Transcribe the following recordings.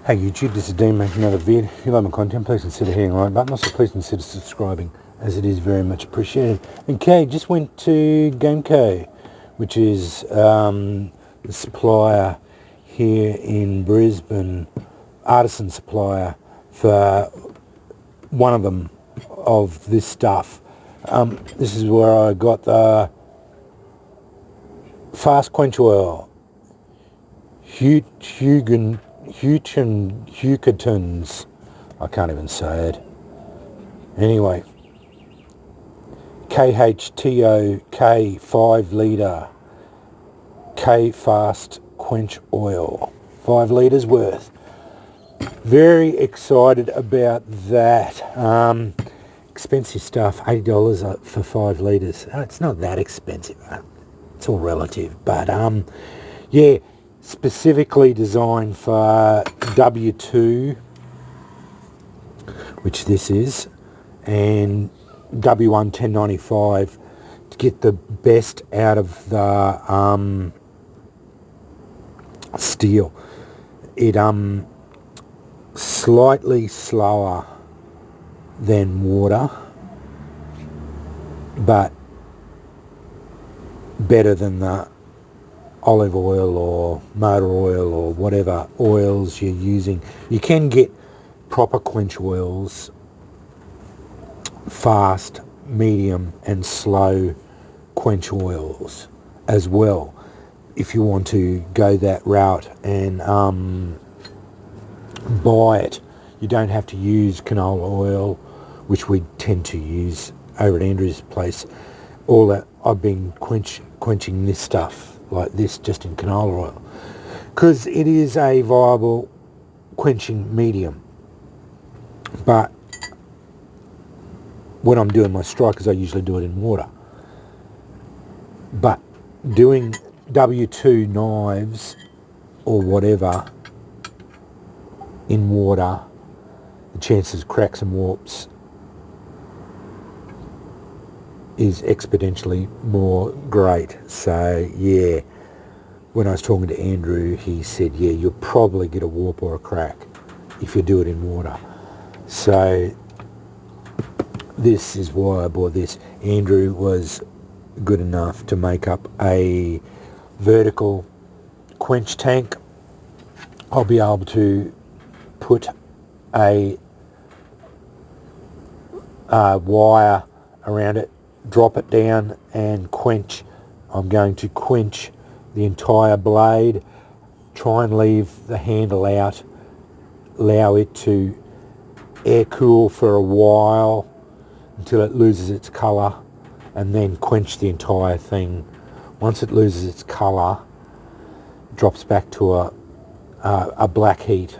Hey YouTube, this is Dean making another vid. If you like my content, please consider hitting the like button. Also, please consider subscribing, as it is very much appreciated. Okay, just went to GameCo, which is the supplier here in Brisbane, artisan supplier for one of them of this stuff. This is where I got the fast quench oil, Hugetons. I can't even say it. Anyway, KHTOK 5 litre K fast quench oil, 5 litres worth. Very excited about that. Expensive stuff, $80 for 5 litres. It's not that expensive. It's all relative, but yeah. Specifically designed for W2, which this is, and W1 1095 to get the best out of the steel. It slightly slower than water, but better than the olive oil or motor oil or whatever oils you're using. You can get proper quench oils, fast, medium and slow quench oils as well, if you want to go that route and buy it. You don't have to use canola oil, which we tend to use over at Andrew's place. All that I've been quenching this stuff like this just in canola oil, because it is a viable quenching medium. But when I'm doing my strikers, I usually do it in water. But doing W2 knives or whatever in water, the chances of cracks and warps is exponentially more great. So yeah, when I was talking to Andrew, he said, yeah, you'll probably get a warp or a crack if you do it in water. So this is why I bought this. Andrew was good enough to make up a vertical quench tank. I'll be able to put a wire around it, drop it down and quench. I'm going to quench the entire blade, try and leave the handle out, allow it to air cool for a while until it loses its colour, and then quench the entire thing. Once it loses its colour, drops back to a black heat,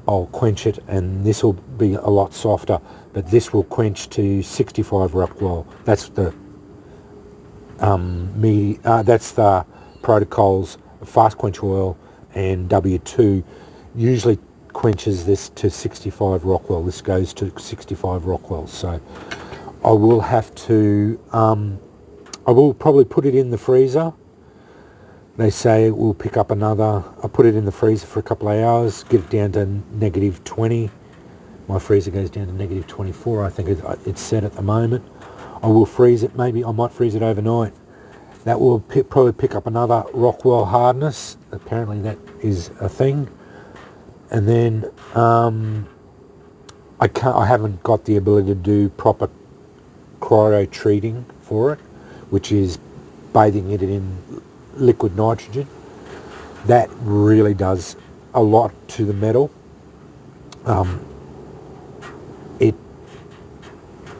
I'll quench it, and this will be a lot softer, but this will quench to 65 Rockwell. That's the that's the protocols. Fast quench oil and W2 usually quenches this to 65 Rockwell. This goes to 65 Rockwell. So I will have to I will probably put it in the freezer. They say it will pick up another. I put it in the freezer for a couple of hours, get it down to negative 20. My freezer goes down to negative 24, I think it's set at the moment. I will freeze it. Maybe I might freeze it overnight. That will probably pick up another Rockwell hardness. Apparently that is a thing. And then I haven't got the ability to do proper cryo treating for it, which is bathing it in liquid nitrogen. That really does a lot to the metal. It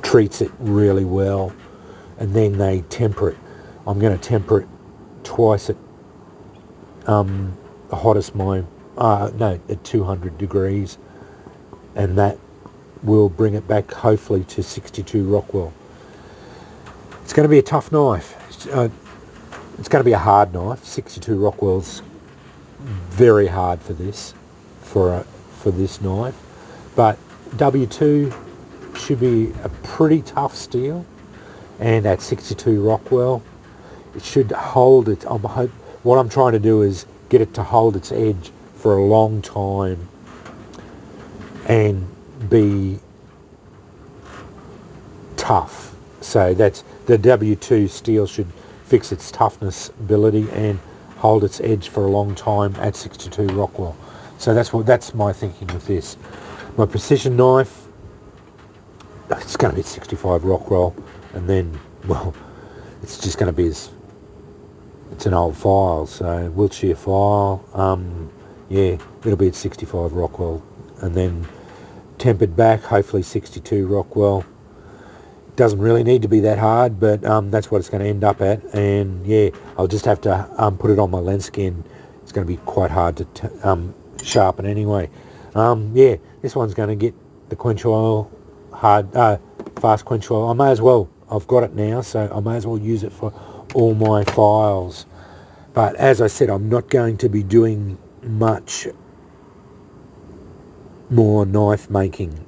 treats it really well, and then they temper it. I'm going to temper it twice at the hottest at 200 degrees, and that will bring it back hopefully to 62 Rockwell. It's going to be a tough knife. It's going to be a hard knife. 62 Rockwell's very hard for this, for this knife, but W2 should be a pretty tough steel, and at 62 Rockwell it should hold it. What I'm trying to do is get it to hold its edge for a long time and be tough. So that's the W2 steel should fix its toughness ability and hold its edge for a long time at 62 Rockwell. So that's my thinking with this. My precision knife, it's going to be 65 Rockwell, and then, well, it's just going to be it's an old file, so Wiltshire file. Yeah, it'll be at 65 Rockwell, and then tempered back, hopefully 62 Rockwell. Doesn't really need to be that hard, but that's what it's going to end up at. And yeah, I'll just have to put it on my lens skin. It's going to be quite hard to sharpen anyway. Yeah, this one's going to get the quench oil, fast quench oil. I may as well. I've got it now, so I may as well use it for all my files. But as I said, I'm not going to be doing much more knife making.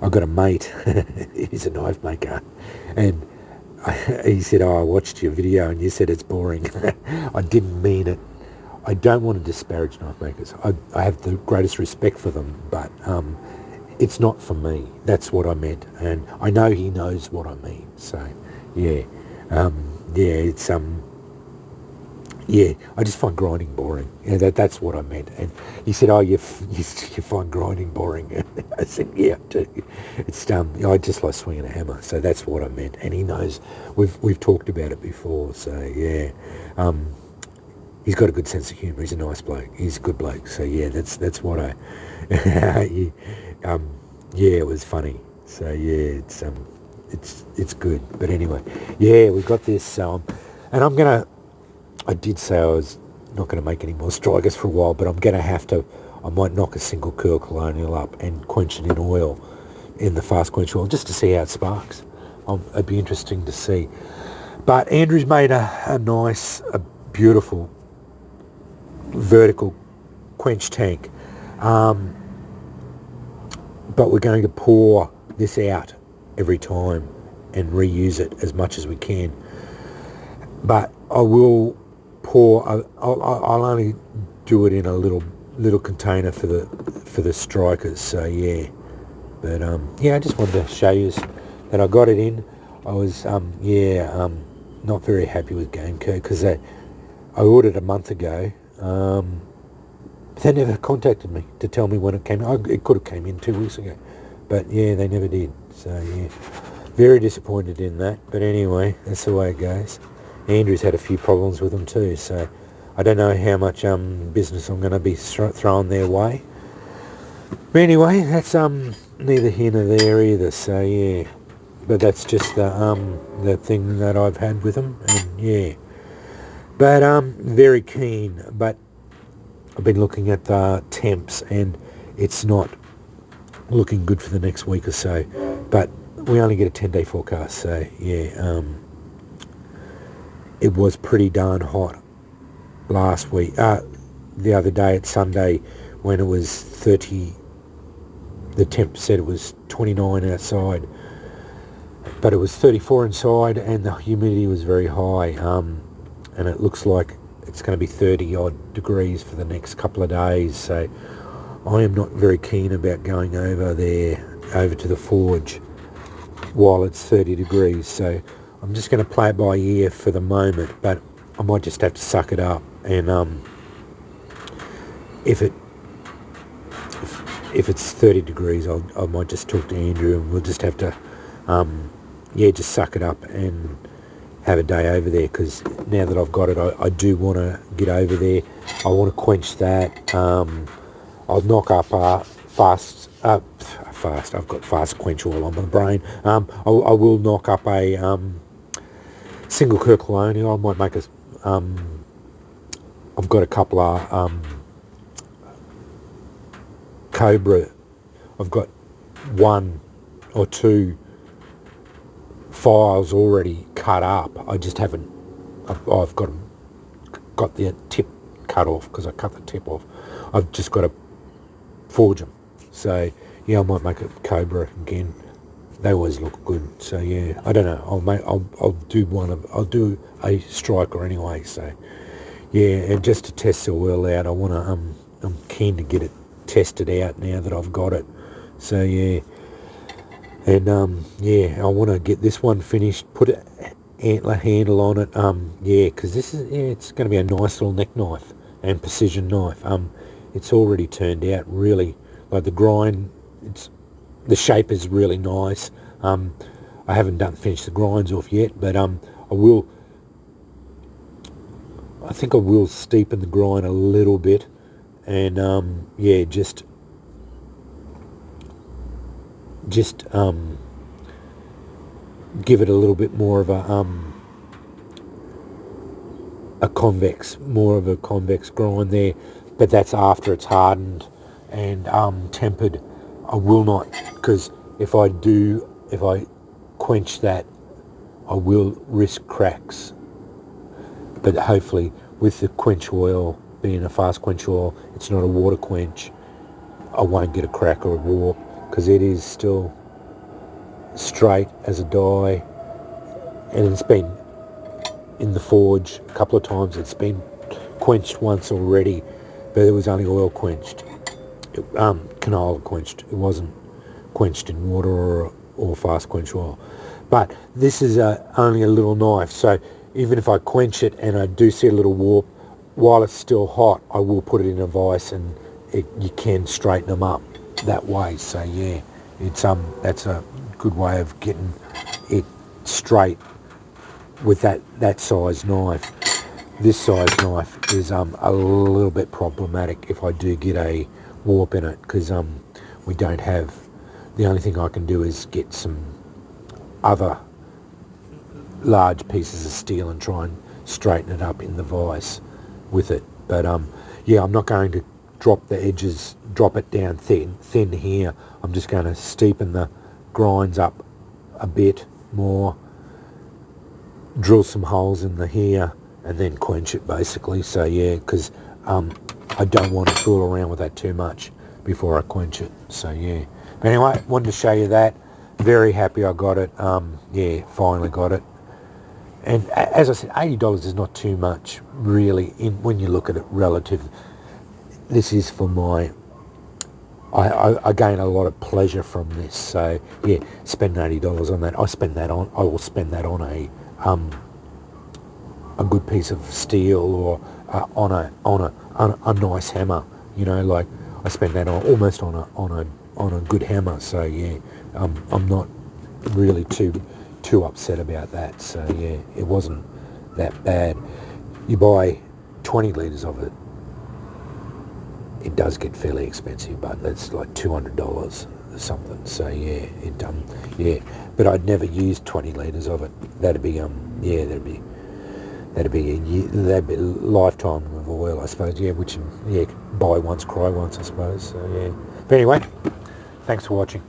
I've got a mate, he's a knife maker, and he said, oh, I watched your video and you said it's boring. I didn't mean it. I don't want to disparage knife makers. I have the greatest respect for them, but it's not for me. That's what I meant, and I know he knows what I mean. So, yeah, it's yeah, I just find grinding boring. Yeah, that's what I meant. And he said, oh, you find grinding boring. I said, yeah, I do. It's I just like swinging a hammer. So that's what I meant. And he knows. We've talked about it before. So yeah, he's got a good sense of humour. He's a nice bloke. He's a good bloke. So yeah, that's what I. Yeah, it was funny. So yeah, it's good. But anyway, yeah, we've got this. And I'm gonna. I did say I was not going to make any more strikers for a while, but I'm going to have to. I might knock a single curl colonial up and quench it in oil, in the fast quench oil, just to see how it sparks. It'd be interesting to see. But Andrew's made a nice, a beautiful vertical quench tank. But we're going to pour this out every time and reuse it as much as we can. But I will pour. I'll only do it in a little container for the strikers. So yeah, but yeah, I just wanted to show you that I got it in. I was not very happy with GameCo because I ordered a month ago. They never contacted me to tell me when it came. It could have came in 2 weeks ago, but yeah, they never did. So yeah, very disappointed in that. But anyway, that's the way it goes. Andrew's had a few problems with them too, so I don't know how much business I'm going to be throwing their way. But anyway, that's neither here nor there either. So yeah, but that's just the thing that I've had with them, and yeah. But very keen. But I've been looking at the temps, and it's not looking good for the next week or so. But we only get a 10-day forecast, so yeah. It was pretty darn hot last week. The other day at Sunday when it was 30, the temp said it was 29 outside, but it was 34 inside and the humidity was very high. And it looks like it's going to be 30 odd degrees for the next couple of days. So I am not very keen about going over to the forge while it's 30 degrees. So I'm just going to play it by ear for the moment, but I might just have to suck it up. And if it's 30 degrees, I might just talk to Andrew, and we'll just have to, just suck it up and have a day over there. Because now that I've got it, I do want to get over there. I want to quench that. I'll knock up fast. I've got fast quench oil on my brain. I will knock up a single curl colonial. I might make a. I've got a couple of Cobra. I've got 1 or 2 files already cut up. I just haven't. I've got the tip cut off because I cut the tip off. I've just got to forge them. So yeah, I might make a Cobra again. They always look good. So yeah, I don't know. I'll do a striker anyway. So yeah, and just to test the oil out, I'm keen to get it test it out now that I've got it. So yeah, and yeah, I want to get this one finished, put an antler handle on it. Yeah, because this is, yeah, it's going to be a nice little neck knife and precision knife. It's already turned out really, like the grind, the shape is really nice. I haven't finished the grinds off yet, but I think I will steepen the grind a little bit, and yeah, just give it a little bit more of more of a convex grind there, but that's after it's hardened and tempered. I will not, because if I quench that, I will risk cracks. But hopefully with the quench oil being a fast quench oil, it's not a water quench, I won't get a crack or a warp, because it is still straight as a die, and it's been in the forge a couple of times. It's been quenched once already, but it was only oil quenched, canola quenched. It wasn't quenched in water or fast quench oil. But this is only a little knife, so even if I quench it and I do see a little warp, while it's still hot, I will put it in a vise, and you can straighten them up that way. So yeah, it's that's a good way of getting it straight with that size knife. This size knife is a little bit problematic if I do get a warp in it, because we don't have, the only thing I can do is get some other large pieces of steel and try and straighten it up in the vise with it. But yeah, I'm not going to drop the edges, drop it down thin here. I'm just going to steepen the grinds up a bit more, drill some holes in the here, and then quench it basically. So yeah, because I don't want to fool around with that too much before I quench it. So yeah, but anyway, wanted to show you that. Very happy I got it. Yeah, finally got it. And as I said, $80 is not too much really when you look at it relative. This is for I gain a lot of pleasure from this. So yeah, spend $80 on that. I will spend that on a good piece of steel, or on a nice hammer. You know, like I spend that almost on a good hammer. So yeah, I'm not really too upset about that. So yeah, it wasn't that bad. You buy 20 litres of it, it does get fairly expensive, but that's like $200 or something. So yeah, yeah, but I'd never used 20 litres of it. That'd be yeah, that'd be a year, that'd be a lifetime of oil, I suppose. Yeah, which, yeah, buy once, cry once, I suppose. So yeah, but anyway, thanks for watching.